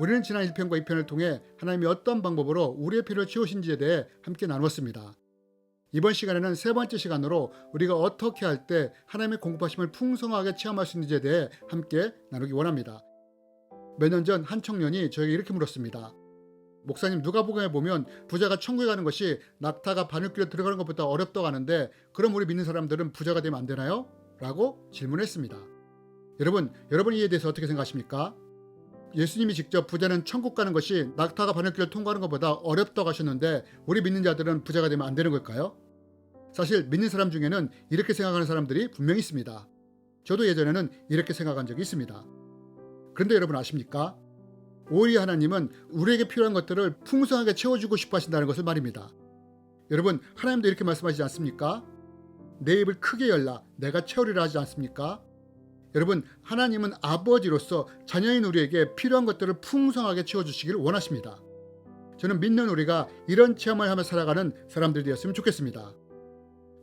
우리는 지난 1편과 2편을 통해 하나님이 어떤 방법으로 우리의 필요를 채우신지에 대해 함께 나누었습니다. 이번 시간에는 세 번째 시간으로 우리가 어떻게 할 때 하나님의 공급하심을 풍성하게 체험할 수 있는지에 대해 함께 나누기 원합니다. 몇 년 전 한 청년이 저에게 이렇게 물었습니다. 목사님, 누가복음에 보면 부자가 천국에 가는 것이 낙타가 바늘길에 들어가는 것보다 어렵다고 하는데 그럼 우리 믿는 사람들은 부자가 되면 안 되나요? 라고 질문했습니다. 여러분 이에 대해서 어떻게 생각하십니까? 예수님이 직접 부자는 천국 가는 것이 낙타가 바늘길을 통과하는 것보다 어렵다고 하셨는데 우리 믿는 자들은 부자가 되면 안 되는 걸까요? 사실 믿는 사람 중에는 이렇게 생각하는 사람들이 분명히 있습니다. 저도 예전에는 이렇게 생각한 적이 있습니다. 그런데 여러분 아십니까? 오히려 하나님은 우리에게 필요한 것들을 풍성하게 채워주고 싶어 하신다는 것을 말입니다. 여러분, 하나님도 이렇게 말씀하시지 않습니까? 내 입을 크게 열라 내가 채우리라 하지 않습니까? 여러분, 하나님은 아버지로서 자녀인 우리에게 필요한 것들을 풍성하게 채워주시기를 원하십니다. 저는 믿는 우리가 이런 체험을 하며 살아가는 사람들이 되었으면 좋겠습니다.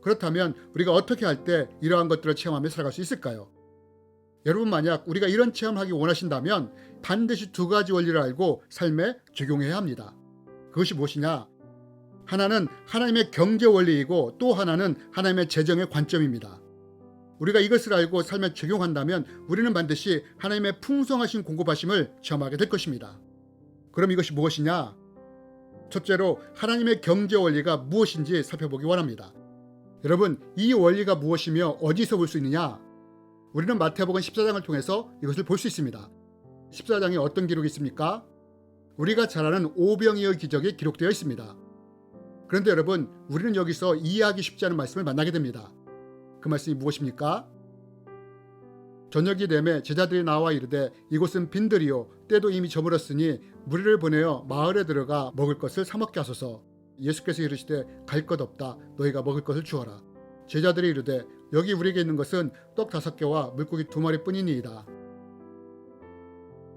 그렇다면 우리가 어떻게 할 때 이러한 것들을 체험하며 살아갈 수 있을까요? 여러분, 만약 우리가 이런 체험을 하기 원하신다면 반드시 두 가지 원리를 알고 삶에 적용해야 합니다. 그것이 무엇이냐? 하나는 하나님의 경제 원리이고 또 하나는 하나님의 재정의 관점입니다. 우리가 이것을 알고 삶에 적용한다면 우리는 반드시 하나님의 풍성하신 공급하심을 체험하게 될 것입니다. 그럼 이것이 무엇이냐? 첫째로 하나님의 경제 원리가 무엇인지 살펴보기 원합니다. 여러분, 이 원리가 무엇이며 어디서 볼 수 있느냐? 우리는 마태복음 14장을 통해서 이것을 볼 수 있습니다. 14장에 어떤 기록이 있습니까? 우리가 잘 아는 오병이어의 기적이 기록되어 있습니다. 그런데 여러분, 우리는 여기서 이해하기 쉽지 않은 말씀을 만나게 됩니다. 그 말씀이 무엇입니까? 저녁이 되매 제자들이 나와 이르되 이곳은 빈들이요 때도 이미 저물었으니 무리를 보내어 마을에 들어가 먹을 것을 사 먹게 하소서. 예수께서 이르시되 갈 것 없다 너희가 먹을 것을 주어라. 제자들이 이르되 여기 우리에게 있는 것은 떡 5개와 물고기 2마리 뿐이니이다.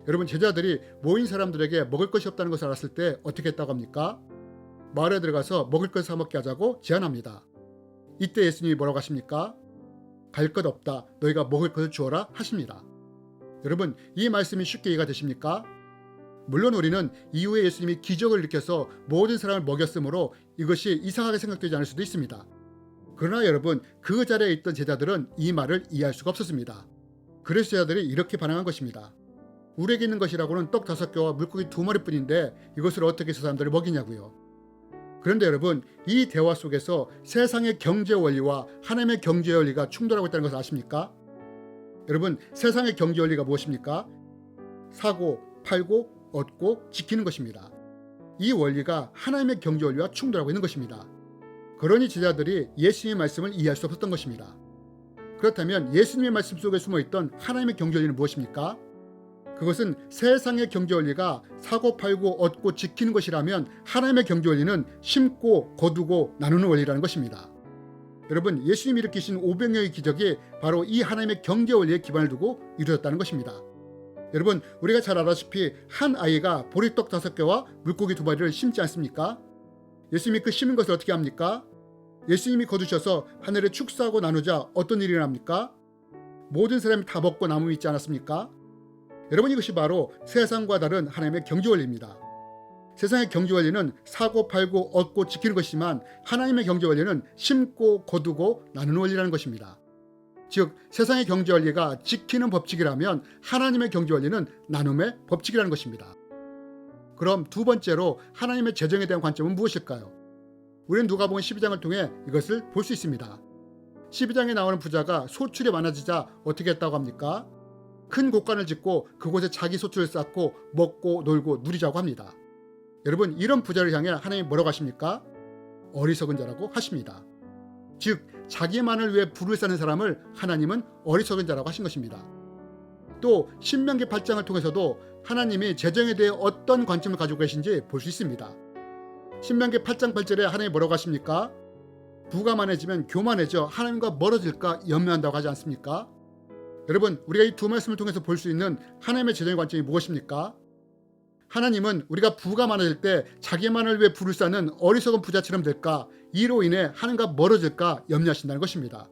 여러분, 제자들이 모인 사람들에게 먹을 것이 없다는 것을 알았을 때 어떻게 했다고 합니까? 마을에 들어가서 먹을 것을 사 먹게 하자고 제안합니다. 이때 예수님이 뭐라고 하십니까? 갈 것 없다 너희가 먹을 것을 주어라 하십니다. 여러분, 이 말씀이 쉽게 이해가 되십니까? 물론 우리는 이후에 예수님이 기적을 일으켜서 모든 사람을 먹였으므로 이것이 이상하게 생각되지 않을 수도 있습니다. 그러나 여러분, 그 자리에 있던 제자들은 이 말을 이해할 수가 없었습니다. 그래서 제자들이 이렇게 반응한 것입니다. 우리에게 있는 것이라고는 떡 5개와 물고기 2마리 뿐인데 이것을 어떻게 해서 사람들을 먹이냐고요. 그런데 여러분, 이 대화 속에서 세상의 경제 원리와 하나님의 경제 원리가 충돌하고 있다는 것을 아십니까? 여러분, 세상의 경제 원리가 무엇입니까? 사고, 팔고, 얻고, 지키는 것입니다. 이 원리가 하나님의 경제 원리와 충돌하고 있는 것입니다. 그러니 제자들이 예수님의 말씀을 이해할 수 없었던 것입니다. 그렇다면 예수님의 말씀 속에 숨어있던 하나님의 경제 원리는 무엇입니까? 그것은 세상의 경제 원리가 사고 팔고 얻고 지키는 것이라면 하나님의 경제 원리는 심고 거두고 나누는 원리라는 것입니다. 여러분, 예수님이 일으키신 오병이어의 기적이 바로 이 하나님의 경제 원리에 기반을 두고 이루어졌다는 것입니다. 여러분, 우리가 잘 알다시피 한 아이가 보리떡 5개와 물고기 2마리를 심지 않습니까? 예수님이 그 심은 것을 어떻게 합니까? 예수님이 거두셔서 하늘에 축사하고 나누자 어떤 일이 일어납니까? 모든 사람이 다 먹고 남음이 있지 않았습니까? 여러분, 이것이 바로 세상과 다른 하나님의 경제 원리입니다. 세상의 경제 원리는 사고 팔고 얻고 지키는 것이지만 하나님의 경제 원리는 심고 거두고 나누는 원리라는 것입니다. 즉, 세상의 경제 원리가 지키는 법칙이라면 하나님의 경제 원리는 나눔의 법칙이라는 것입니다. 그럼 두 번째로 하나님의 재정에 대한 관점은 무엇일까요? 우리는 누가복음 12장을 통해 이것을 볼 수 있습니다. 12장에 나오는 부자가 소출이 많아지자 어떻게 했다고 합니까? 큰 곳간을 짓고 그곳에 자기 소출을 쌓고 먹고 놀고 누리자고 합니다. 여러분, 이런 부자를 향해 하나님이 뭐라고 하십니까? 어리석은 자라고 하십니다. 즉, 자기만을 위해 부를 쌓는 사람을 하나님은 어리석은 자라고 하신 것입니다. 또 신명기 8장을 통해서도 하나님이 재정에 대해 어떤 관점을 가지고 계신지 볼 수 있습니다. 신명기 8장 8절에 하나님이 뭐라고 하십니까? 부가 많아지면 교만해져 하나님과 멀어질까 염려한다고 하지 않습니까? 여러분, 우리가 이 두 말씀을 통해서 볼 수 있는 하나님의 재정의 관점이 무엇입니까? 하나님은 우리가 부가 많아질 때 자기만을 위해 부를 쌓는 어리석은 부자처럼 될까, 이로 인해 하나님과 멀어질까 염려하신다는 것입니다.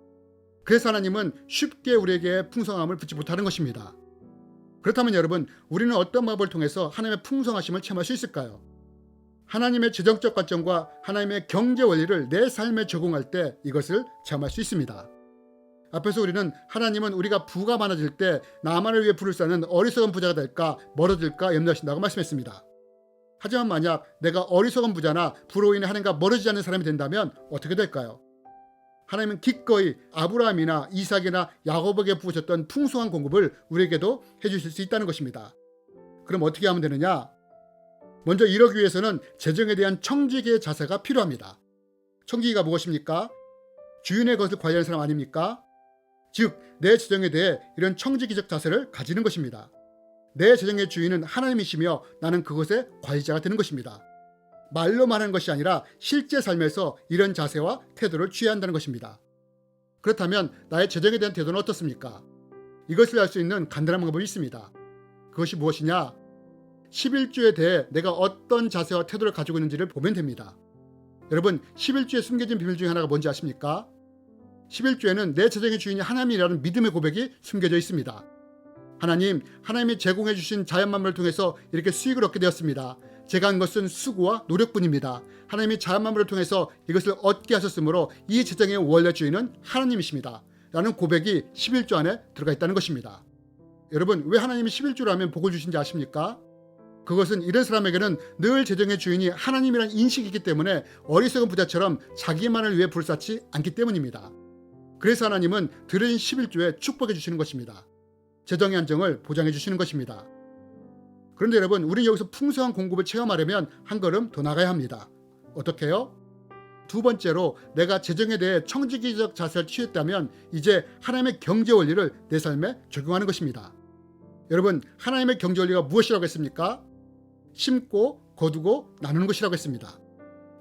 그래서 하나님은 쉽게 우리에게 풍성함을 붙지 못하는 것입니다. 그렇다면 여러분, 우리는 어떤 방법을 통해서 하나님의 풍성하심을 체험할 수 있을까요? 하나님의 재정적 관점과 하나님의 경제 원리를 내 삶에 적용할 때 이것을 체험할 수 있습니다. 앞에서 우리는 하나님은 우리가 부가 많아질 때 나만을 위해 부를 쌓는 어리석은 부자가 될까 멀어질까 염려하신다고 말씀했습니다. 하지만 만약 내가 어리석은 부자나 부로 인해 하나님과 멀어지지 않는 사람이 된다면 어떻게 될까요? 하나님은 기꺼이 아브라함이나 이삭이나 야곱에게 부으셨던 풍성한 공급을 우리에게도 해주실 수 있다는 것입니다. 그럼 어떻게 하면 되느냐? 먼저 이러기 위해서는 재정에 대한 청지기의 자세가 필요합니다. 청지기가 무엇입니까? 주인의 것을 관리하는 사람 아닙니까? 즉, 내 재정에 대해 이런 청지기적 자세를 가지는 것입니다. 내 재정의 주인은 하나님이시며 나는 그것의 관리자가 되는 것입니다. 말로만 하는 것이 아니라 실제 삶에서 이런 자세와 태도를 취해야 한다는 것입니다. 그렇다면 나의 재정에 대한 태도는 어떻습니까? 이것을 알 수 있는 간단한 방법이 있습니다. 그것이 무엇이냐? 11조에 대해 내가 어떤 자세와 태도를 가지고 있는지를 보면 됩니다. 여러분, 11조에 숨겨진 비밀 중에 하나가 뭔지 아십니까? 11조에는 내 재정의 주인이 하나님이라는 믿음의 고백이 숨겨져 있습니다. 하나님이 제공해 주신 자연 만물을 통해서 이렇게 수익을 얻게 되었습니다. 제가 한 것은 수고와 노력뿐입니다. 하나님이 자연 만물을 통해서 이것을 얻게 하셨으므로 이 재정의 원래 주인은 하나님이십니다. 라는 고백이 11조 안에 들어가 있다는 것입니다. 여러분, 왜 하나님이 11조를 하면 복을 주신지 아십니까? 그것은 이런 사람에게는 늘 재정의 주인이 하나님이라는 인식이 있기 때문에 어리석은 부자처럼 자기만을 위해 불사치 않기 때문입니다. 그래서 하나님은 들으신 11조에 축복해 주시는 것입니다. 재정의 안정을 보장해 주시는 것입니다. 그런데 여러분, 우리는 여기서 풍성한 공급을 체험하려면 한 걸음 더 나가야 합니다. 어떻게 해요? 두 번째로, 내가 재정에 대해 청지기적 자세를 취했다면 이제 하나님의 경제 원리를 내 삶에 적용하는 것입니다. 여러분, 하나님의 경제 원리가 무엇이라고 했습니까? 심고 거두고 나누는 것이라고 했습니다.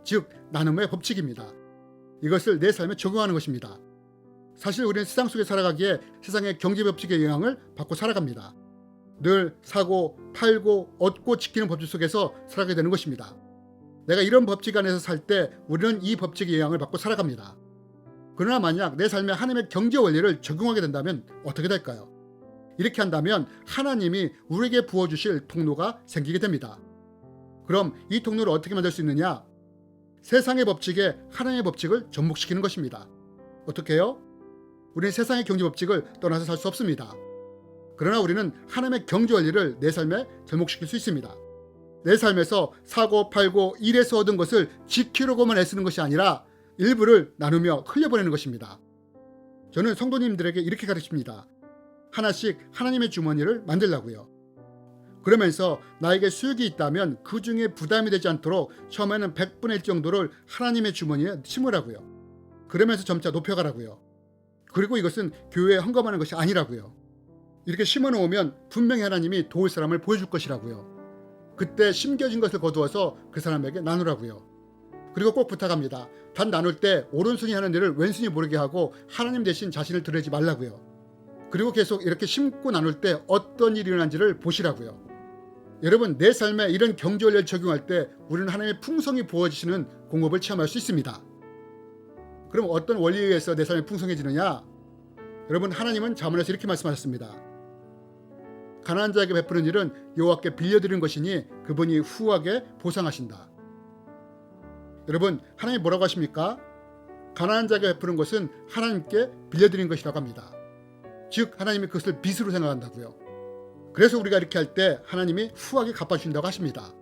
즉, 나눔의 법칙입니다. 이것을 내 삶에 적용하는 것입니다. 사실 우리는 세상 속에 살아가기에 세상의 경제 법칙의 영향을 받고 살아갑니다. 늘 사고, 팔고, 얻고 지키는 법칙 속에서 살아가게 되는 것입니다. 내가 이런 법칙 안에서 살 때 우리는 이 법칙의 영향을 받고 살아갑니다. 그러나 만약 내 삶에 하나님의 경제 원리를 적용하게 된다면 어떻게 될까요? 이렇게 한다면 하나님이 우리에게 부어주실 통로가 생기게 됩니다. 그럼 이 통로를 어떻게 만들 수 있느냐? 세상의 법칙에 하나님의 법칙을 접목시키는 것입니다. 어떻게 해요? 우리는 세상의 경제 법칙을 떠나서 살 수 없습니다. 그러나 우리는 하나님의 경제 원리를 내 삶에 접목시킬 수 있습니다. 내 삶에서 사고 팔고 일해서 얻은 것을 지키려고만 애쓰는 것이 아니라 일부를 나누며 흘려보내는 것입니다. 저는 성도님들에게 이렇게 가르칩니다. 하나씩 하나님의 주머니를 만들라고요. 그러면서 나에게 수익이 있다면 그 중에 부담이 되지 않도록 처음에는 100분의 1 정도를 하나님의 주머니에 심으라고요. 그러면서 점차 높여가라고요. 그리고 이것은 교회에 헌금하는 것이 아니라고요. 이렇게 심어놓으면 분명히 하나님이 도울 사람을 보여줄 것이라고요. 그때 심겨진 것을 거두어서 그 사람에게 나누라고요. 그리고 꼭 부탁합니다. 단 나눌 때 오른손이 하는 일을 왼손이 모르게 하고 하나님 대신 자신을 드러내지 말라고요. 그리고 계속 이렇게 심고 나눌 때 어떤 일이 일어난지를 보시라고요. 여러분, 내 삶에 이런 경제 원리를 적용할 때 우리는 하나님의 풍성이 부어지시는 공급을 체험할 수 있습니다. 그럼 어떤 원리에 의해서 내 삶이 풍성해지느냐? 여러분, 하나님은 잠언에서 이렇게 말씀하셨습니다. 가난한 자에게 베푸는 일은 여호와께 빌려드리는 것이니 그분이 후하게 보상하신다. 여러분, 하나님이 뭐라고 하십니까? 가난한 자에게 베푸는 것은 하나님께 빌려드리는 것이라고 합니다. 즉, 하나님이 그것을 빚으로 생각한다고요. 그래서 우리가 이렇게 할 때 하나님이 후하게 갚아주신다고 하십니다.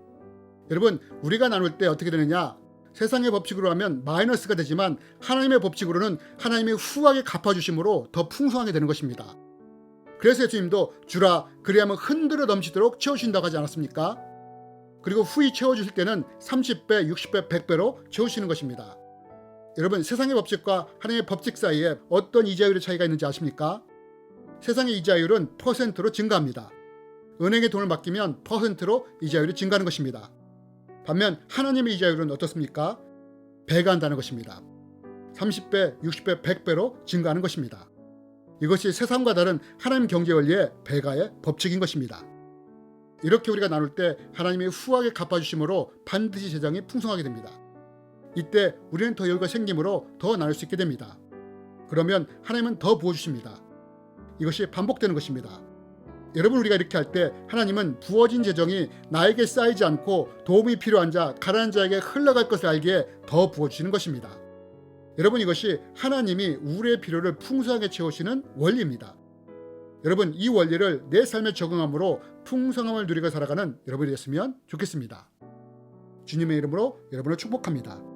여러분, 우리가 나눌 때 어떻게 되느냐? 세상의 법칙으로 하면 마이너스가 되지만 하나님의 법칙으로는 하나님이 후하게 갚아주심으로 더 풍성하게 되는 것입니다. 그래서 예수님도 주라 그리하면 흔들어 넘치도록 채우신다고 하지 않았습니까? 그리고 후히 채워주실 때는 30배, 60배, 100배로 채우시는 것입니다. 여러분, 세상의 법칙과 하나님의 법칙 사이에 어떤 이자율의 차이가 있는지 아십니까? 세상의 이자율은 퍼센트로 증가합니다. 은행에 돈을 맡기면 퍼센트로 이자율이 증가하는 것입니다. 반면 하나님의 이자율은 어떻습니까? 배가 한다는 것입니다. 30배, 60배, 100배로 증가하는 것입니다. 이것이 세상과 다른 하나님 경제 원리의 배가의 법칙인 것입니다. 이렇게 우리가 나눌 때 하나님이 후하게 갚아주심으로 반드시 재정이 풍성하게 됩니다. 이때 우리는 더 여유가 생김으로 더 나눌 수 있게 됩니다. 그러면 하나님은 더 부어주십니다. 이것이 반복되는 것입니다. 여러분, 우리가 이렇게 할 때 하나님은 부어진 재정이 나에게 쌓이지 않고 도움이 필요한 자, 가난한 자에게 흘러갈 것을 알기에 더 부어주시는 것입니다. 여러분, 이것이 하나님이 우리의 필요를 풍성하게 채우시는 원리입니다. 여러분, 이 원리를 내 삶에 적응함으로 풍성함을 누리고 살아가는 여러분이 됐으면 좋겠습니다. 주님의 이름으로 여러분을 축복합니다.